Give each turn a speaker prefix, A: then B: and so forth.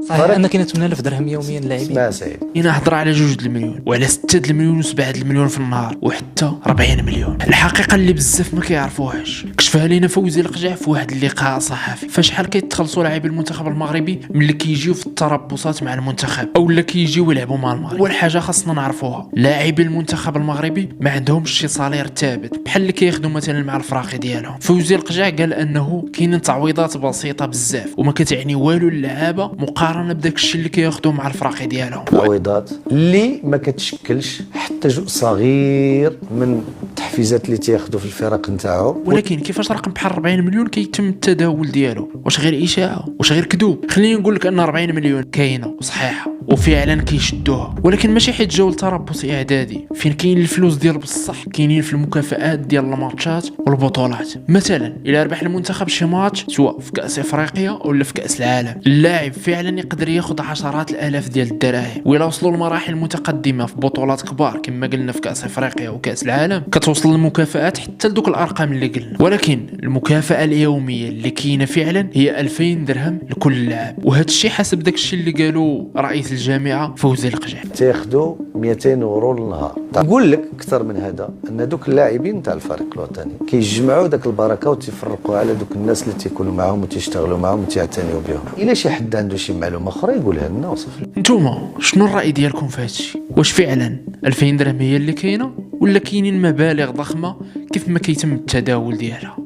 A: صحيح ان كاين 8000 درهم يوميا للاعبين.
B: اسمع سعيد،
C: هنا هضر على 2 المليون وعلى 6 المليون و7 المليون في النهار وحتى 40 مليون. الحقيقه اللي بزاف ما كيعرفوهاش كشفها لينا فوزي القجع في واحد اللقاء صحفي، فشحال كيتخلصوا لاعبي المنتخب المغربي ملي كيجيو في التربصات مع المنتخب او لا كيجيو يلعبوا مع المغرب. اول حاجه خاصنا نعرفوها، لاعبي المنتخب المغربي ما عندهمش شي صالير ثابت بحال اللي كياخذوا مثلا مع الفراقي ديالهم. فوزي القجع قال انه كاينين تعويضات بسيطه بزاف وما كتعني والو اللعابه مقارنه بداك الشيء اللي كياخذوه مع الفراقي ديالهم.
B: تعويضات اللي ما كتشكلش حتى جزء صغير من التحفيزات اللي تياخذوا في الفرق نتاعو.
C: ولكن كيفاش رقم بحال 40 مليون كيتم التداول ديالو؟ واش غير اشاعه؟ واش غير كذوب؟ خليني نقول لك ان 40 مليون كاينه وصحيحه وفعلا كيشدوها، ولكن ماشي حيت جاو لتربص اعدادي. فين كاين الفلوس ديال بصح؟ كاينين في المكافآت ديال الماتشات والبطولات. مثلا الا ربح المنتخب شي ماتش سواء في كاس افريقيا ولا في كاس العالم، اللاعب فعلا يقدر ياخذ عشرات الالاف ديال الدراهم. وإلا وصلوا لمراحل متقدمه في بطولات كبار كما قلنا في كاس افريقيا وكاس العالم، كتوصل المكافآت حتى لدوك الارقام اللي قلنا. ولكن المكافاه اليوميه اللي كاينه فعلا هي 2000 درهم لكل لاعب، وهذا الشيء حسب داك الشيء اللي قالوا رئيس الجامعه فوزي القجع.
B: تاخذوا 200 يورو للنهار. نقول لك اكثر من هذا، ان دوك اللاعبين تاع الفريق الوطني كيجمعوا داك البركه وتيفرقوا على دوك الناس اللي تيكونوا معاهم وتيشتغلوا معاهم وتيعتنيوا بهم. الا شي حد عنده شي معلومه اخرى يقولها لنا وصافي.
C: نتوما شنو الراي ديالكم في هذا الشيء؟ واش فعلا 2000 درهم هي اللي كاينه ولا كاينين مبالغ ضخمه كيف ما كيتم التداول ديالها؟